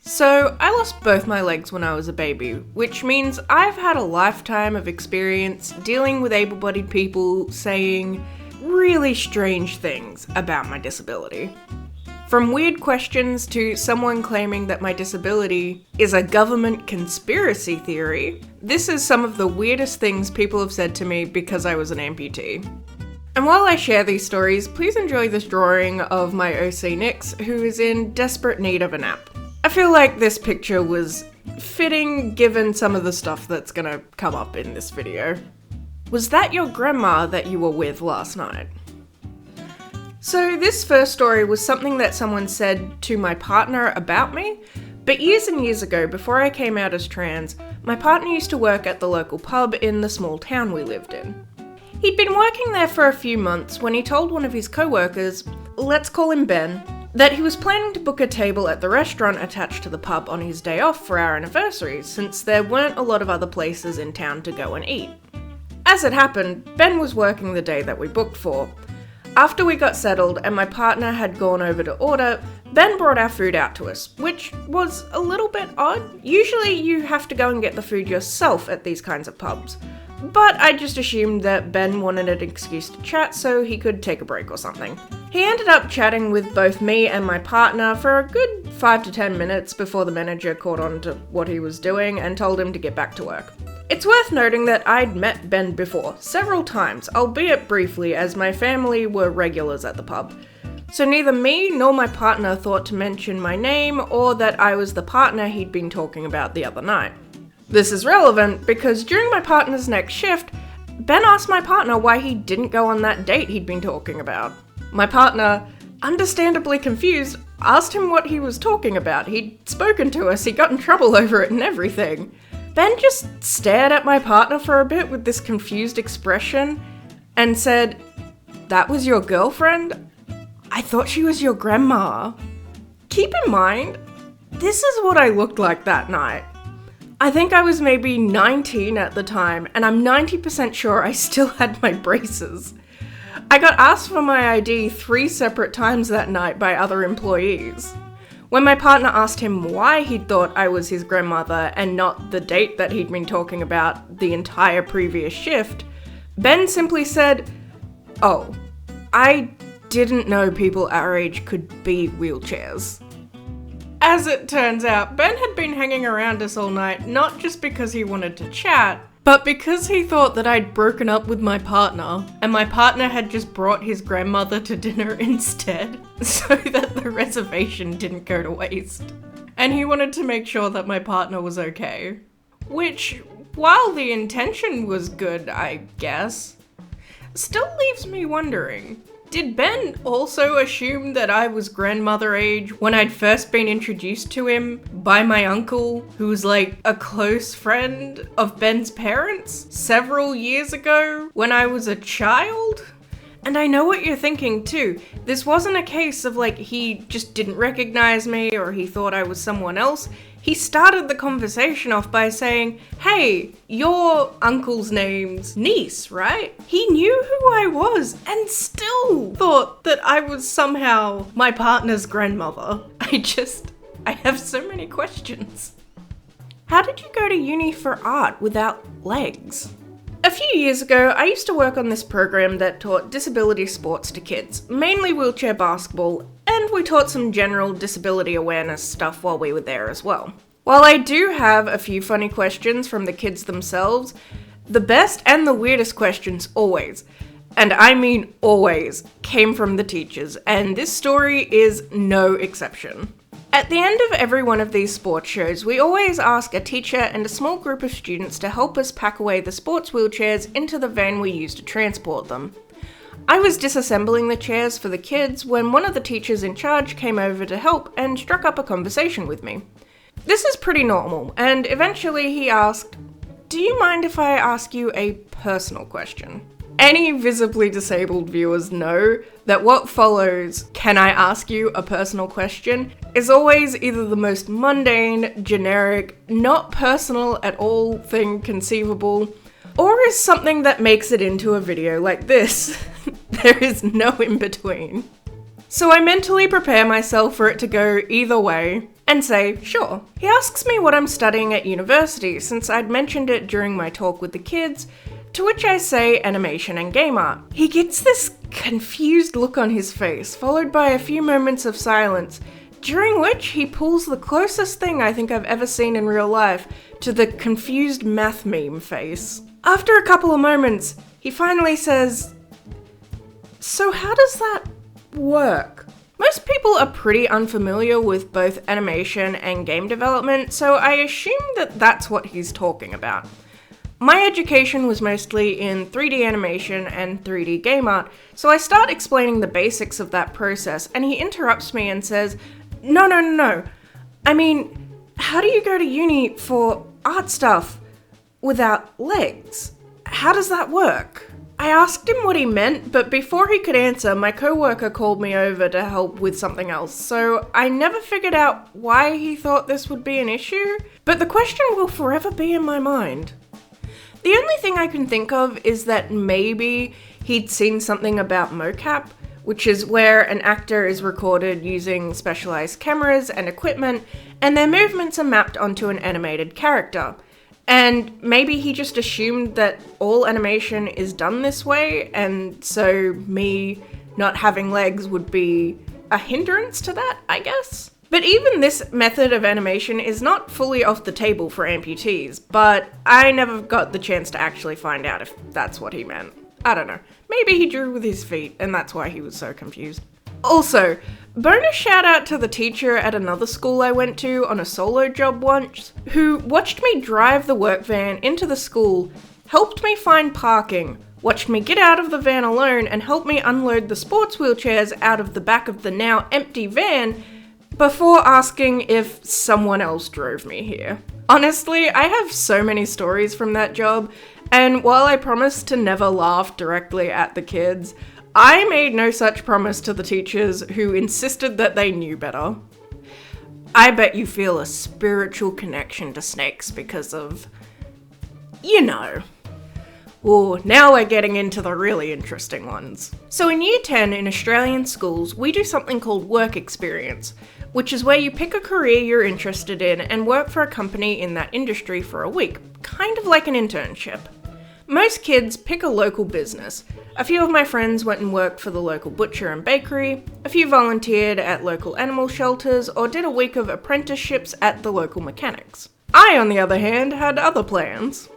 So, I lost both my legs when I was a baby, which means I've had a lifetime of experience dealing with able-bodied people saying really strange things about my disability. From weird questions to someone claiming that my disability is a government conspiracy theory, this is some of the weirdest things people have said to me because I was an amputee. And while I share these stories, please enjoy this drawing of my OC Nix, who is in desperate need of a nap. I feel like this picture was fitting given some of the stuff that's gonna come up in this video. Was that your grandma that you were with last night? So this first story was something that someone said to my partner about me, but years and years ago, before I came out as trans, my partner used to work at the local pub in the small town we lived in. He'd been working there for a few months when he told one of his co-workers, let's call him Ben, that he was planning to book a table at the restaurant attached to the pub on his day off for our anniversary, since there weren't a lot of other places in town to go and eat. As it happened, Ben was working the day that we booked for. After we got settled and my partner had gone over to order, Ben brought our food out to us, which was a little bit odd. Usually you have to go and get the food yourself at these kinds of pubs. But I just assumed that Ben wanted an excuse to chat so he could take a break or something. He ended up chatting with both me and my partner for a good 5 to 10 minutes before the manager caught on to what he was doing and told him to get back to work. It's worth noting that I'd met Ben before, several times, albeit briefly, as my family were regulars at the pub. So neither me nor my partner thought to mention my name or that I was the partner he'd been talking about the other night. This is relevant because during my partner's next shift, Ben asked my partner why he didn't go on that date he'd been talking about. My partner, understandably confused, asked him what he was talking about. He'd spoken to us, he got in trouble over it and everything. Ben just stared at my partner for a bit with this confused expression and said, "That was your girlfriend? I thought she was your grandma." Keep in mind, this is what I looked like that night. I think I was maybe 19 at the time, and I'm 90% sure I still had my braces. I got asked for my ID 3 separate times that night by other employees. When my partner asked him why he thought I was his grandmother and not the date that he'd been talking about the entire previous shift, Ben simply said, "Oh, I didn't know people our age could be wheelchairs." As it turns out, Ben had been hanging around us all night, not just because he wanted to chat, but because he thought that I'd broken up with my partner, and my partner had just brought his grandmother to dinner instead, so that the reservation didn't go to waste. And he wanted to make sure that my partner was okay. Which, while the intention was good, I guess, still leaves me wondering, did Ben also assume that I was grandmother age when I'd first been introduced to him by my uncle, who was like a close friend of Ben's parents several years ago when I was a child? And I know what you're thinking too. This wasn't a case of like he just didn't recognize me or he thought I was someone else. He started the conversation off by saying, "Hey, your uncle's name's niece, right?" He knew who I was and still thought that I was somehow my partner's grandmother. I have so many questions. How did you go to uni for art without legs? A few years ago, I used to work on this program that taught disability sports to kids, mainly wheelchair basketball, and we taught some general disability awareness stuff while we were there as well. While I do have a few funny questions from the kids themselves, the best and the weirdest questions always, and I mean always, came from the teachers, and this story is no exception. At the end of every one of these sports shows, we always ask a teacher and a small group of students to help us pack away the sports wheelchairs into the van we use to transport them. I was disassembling the chairs for the kids when one of the teachers in charge came over to help and struck up a conversation with me. This is pretty normal, and eventually he asked, "Do you mind if I ask you a personal question?" Any visibly disabled viewers know that what follows, "Can I ask you a personal question?" is always either the most mundane, generic, not personal at all thing conceivable, or is something that makes it into a video like this. There is no in between. So I mentally prepare myself for it to go either way, and say, sure. He asks me what I'm studying at university, since I'd mentioned it during my talk with the kids, to which I say animation and game art. He gets this confused look on his face, followed by a few moments of silence, during which he pulls the closest thing I think I've ever seen in real life to the confused math meme face. After a couple of moments, he finally says, so how does that work? Most people are pretty unfamiliar with both animation and game development, so I assume that that's what he's talking about. My education was mostly in 3D animation and 3D game art, so I start explaining the basics of that process, and he interrupts me and says, No. I mean, how do you go to uni for art stuff without legs? How does that work? I asked him what he meant, but before he could answer, my coworker called me over to help with something else, so I never figured out why he thought this would be an issue, but the question will forever be in my mind. The only thing I can think of is that maybe he'd seen something about mocap, which is where an actor is recorded using specialized cameras and equipment, and their movements are mapped onto an animated character. And maybe he just assumed that all animation is done this way, and so me not having legs would be a hindrance to that, I guess? But even this method of animation is not fully off the table for amputees, but I never got the chance to actually find out if that's what he meant. I don't know. Maybe he drew with his feet, and that's why he was so confused. Also, bonus shout out to the teacher at another school I went to on a solo job once, who watched me drive the work van into the school, helped me find parking, watched me get out of the van alone, and helped me unload the sports wheelchairs out of the back of the now empty van, before asking if someone else drove me here. Honestly, I have so many stories from that job, and while I promised to never laugh directly at the kids, I made no such promise to the teachers who insisted that they knew better. I bet you feel a spiritual connection to snakes because of, Oh, now we're getting into the really interesting ones. So in Year 10 in Australian schools, we do something called work experience, which is where you pick a career you're interested in and work for a company in that industry for a week, kind of like an internship. Most kids pick a local business. A few of my friends went and worked for the local butcher and bakery, a few volunteered at local animal shelters, or did a week of apprenticeships at the local mechanics. I, on the other hand, had other plans.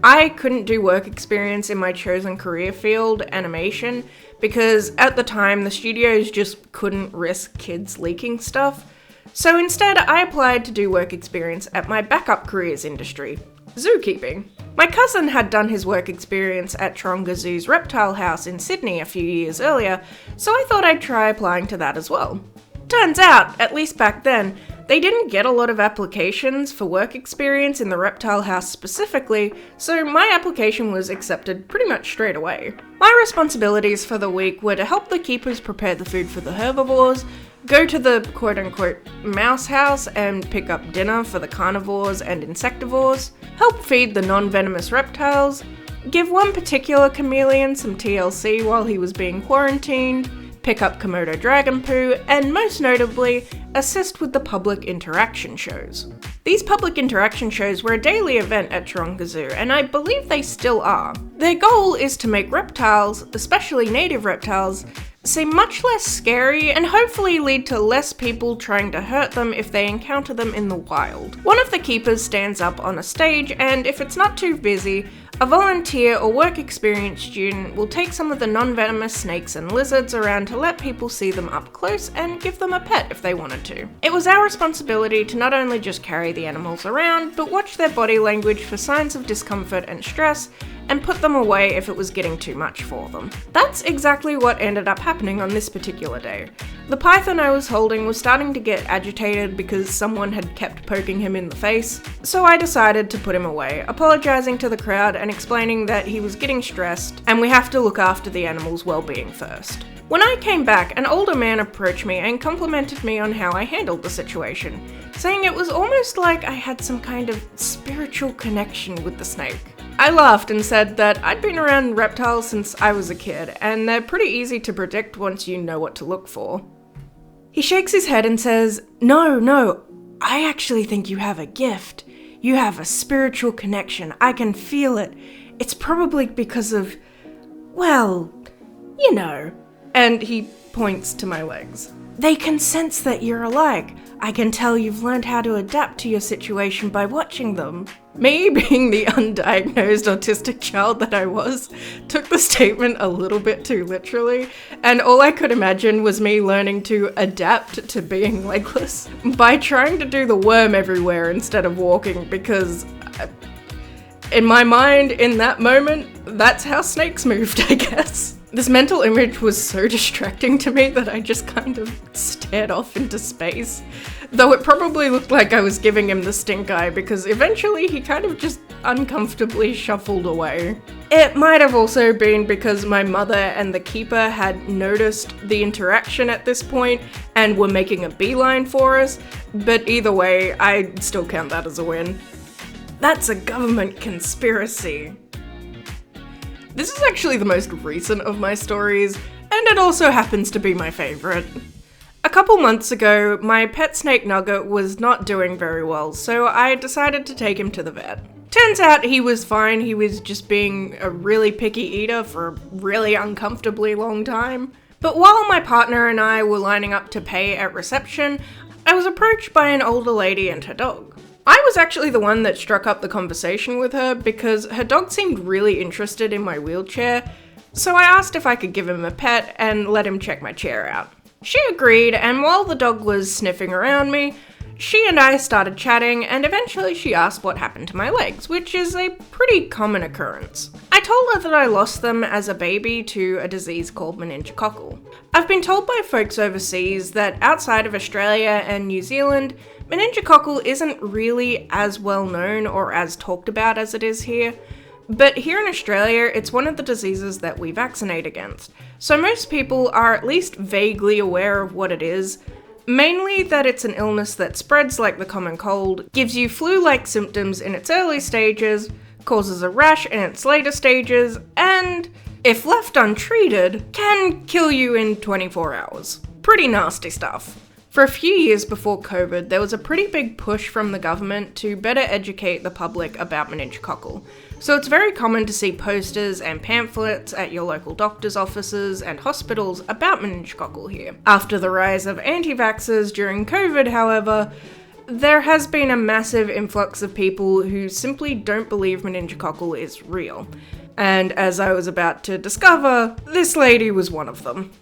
I couldn't do work experience in my chosen career field, animation, because at the time the studios just couldn't risk kids leaking stuff. So instead I applied to do work experience at my backup careers industry, zookeeping. My cousin had done his work experience at Taronga Zoo's reptile house in Sydney a few years earlier, so I thought I'd try applying to that as well. Turns out, at least back then, they didn't get a lot of applications for work experience in the reptile house specifically, so my application was accepted pretty much straight away. My responsibilities for the week were to help the keepers prepare the food for the herbivores, go to the quote-unquote mouse house and pick up dinner for the carnivores and insectivores, help feed the non-venomous reptiles, give one particular chameleon some TLC while he was being quarantined, pick up Komodo dragon poo, and most notably, assist with the public interaction shows. These public interaction shows were a daily event at Taronga Zoo, and I believe they still are. Their goal is to make reptiles, especially native reptiles, seem much less scary and hopefully lead to less people trying to hurt them if they encounter them in the wild. One of the keepers stands up on a stage, and if it's not too busy, a volunteer or work experience student will take some of the non-venomous snakes and lizards around to let people see them up close and give them a pet if they wanted to. It was our responsibility to not only just carry the animals around, but watch their body language for signs of discomfort and stress, and put them away if it was getting too much for them. That's exactly what ended up happening on this particular day. The python I was holding was starting to get agitated because someone had kept poking him in the face, so I decided to put him away, apologising to the crowd and explaining that he was getting stressed and we have to look after the animal's well-being first. When I came back, an older man approached me and complimented me on how I handled the situation, saying it was almost like I had some kind of spiritual connection with the snake. I laughed and said that I'd been around reptiles since I was a kid, and they're pretty easy to predict once you know what to look for. He shakes his head and says, No, I actually think you have a gift. You have a spiritual connection. I can feel it. It's probably because of, well, you know. And he points to my legs. They can sense that you're alike. I can tell you've learned how to adapt to your situation by watching them. Me, being the undiagnosed autistic child that I was, took the statement a little bit too literally, and all I could imagine was me learning to adapt to being legless by trying to do the worm everywhere instead of walking, because in my mind, in that moment, that's how snakes moved, I guess. This mental image was so distracting to me that I just kind of stared off into space. Though it probably looked like I was giving him the stink eye, because eventually he kind of just uncomfortably shuffled away. It might have also been because my mother and the keeper had noticed the interaction at this point and were making a beeline for us, but either way, I still count that as a win. That's a government conspiracy. This is actually the most recent of my stories, and it also happens to be my favourite. A couple months ago, my pet snake Nugget was not doing very well, so I decided to take him to the vet. Turns out he was fine, he was just being a really picky eater for a really uncomfortably long time. But while my partner and I were lining up to pay at reception, I was approached by an older lady and her dog. I was actually the one that struck up the conversation with her because her dog seemed really interested in my wheelchair, so I asked if I could give him a pet and let him check my chair out. She agreed, and while the dog was sniffing around me, she and I started chatting, and eventually she asked what happened to my legs, which is a pretty common occurrence. I told her that I lost them as a baby to a disease called meningococcal. I've been told by folks overseas that outside of Australia and New Zealand, meningococcal isn't really as well known or as talked about as it is here, but here in Australia, it's one of the diseases that we vaccinate against. So most people are at least vaguely aware of what it is, mainly that it's an illness that spreads like the common cold, gives you flu-like symptoms in its early stages, causes a rash in its later stages, and, if left untreated, can kill you in 24 hours. Pretty nasty stuff. For a few years before COVID, there was a pretty big push from the government to better educate the public about meningococcal. So it's very common to see posters and pamphlets at your local doctor's offices and hospitals about meningococcal here. After the rise of anti-vaxxers during COVID, however, there has been a massive influx of people who simply don't believe meningococcal is real. And as I was about to discover, this lady was one of them.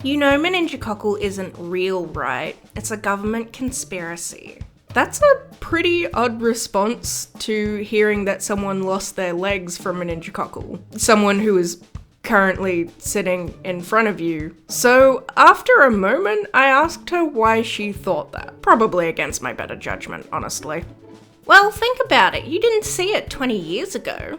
You know, meningococcal isn't real, right? It's a government conspiracy. That's a pretty odd response to hearing that someone lost their legs from meningococcal. Someone who is currently sitting in front of you. So after a moment, I asked her why she thought that. Probably against my better judgment, honestly. Well, think about it. You didn't see it 20 years ago.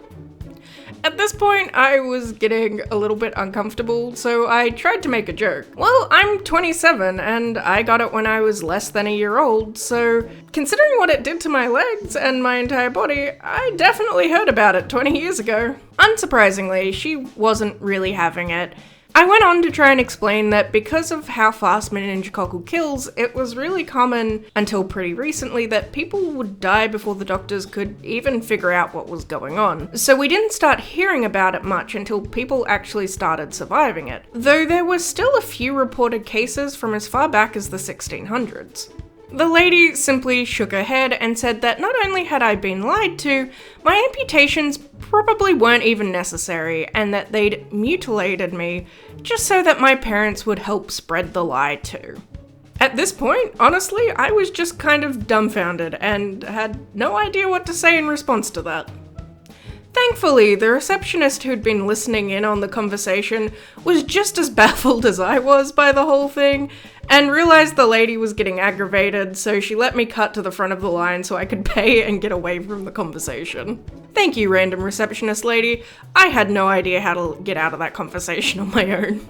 At this point, I was getting a little bit uncomfortable, so I tried to make a joke. Well, I'm 27, and I got it when I was less than a year old, so considering what it did to my legs and my entire body, I definitely heard about it 20 years ago. Unsurprisingly, she wasn't really having it. I went on to try and explain that because of how fast meningococcal kills, it was really common until pretty recently that people would die before the doctors could even figure out what was going on. So we didn't start hearing about it much until people actually started surviving it, though there were still a few reported cases from as far back as the 1600s. The lady simply shook her head and said that not only had I been lied to, my amputations probably weren't even necessary, and that they'd mutilated me just so that my parents would help spread the lie too. At this point, honestly, I was just kind of dumbfounded and had no idea what to say in response to that. Thankfully, the receptionist who'd been listening in on the conversation was just as baffled as I was by the whole thing, and realized the lady was getting aggravated, so she let me cut to the front of the line so I could pay and get away from the conversation. Thank you, random receptionist lady. I had no idea how to get out of that conversation on my own.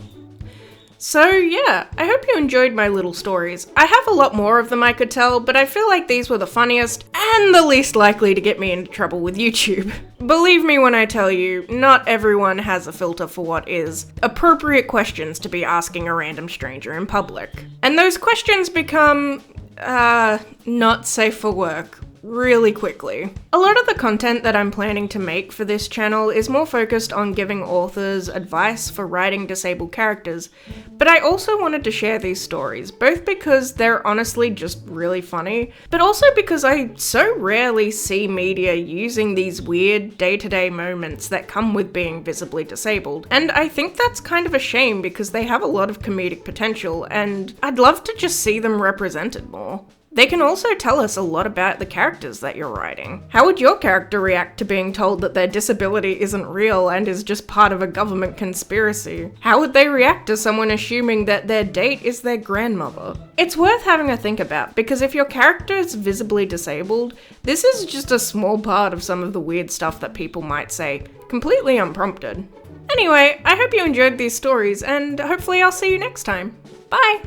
So yeah, I hope you enjoyed my little stories. I have a lot more of them I could tell, but I feel like these were the funniest and the least likely to get me into trouble with YouTube. Believe me when I tell you, not everyone has a filter for what is appropriate questions to be asking a random stranger in public. And those questions become, not safe for work really quickly. A lot of the content that I'm planning to make for this channel is more focused on giving authors advice for writing disabled characters, but I also wanted to share these stories, both because they're honestly just really funny, but also because I so rarely see media using these weird day-to-day moments that come with being visibly disabled, and I think that's kind of a shame because they have a lot of comedic potential, and I'd love to just see them represented more. They can also tell us a lot about the characters that you're writing. How would your character react to being told that their disability isn't real and is just part of a government conspiracy? How would they react to someone assuming that their date is their grandmother? It's worth having a think about, because if your character is visibly disabled, this is just a small part of some of the weird stuff that people might say, completely unprompted. Anyway, I hope you enjoyed these stories, and hopefully I'll see you next time. Bye!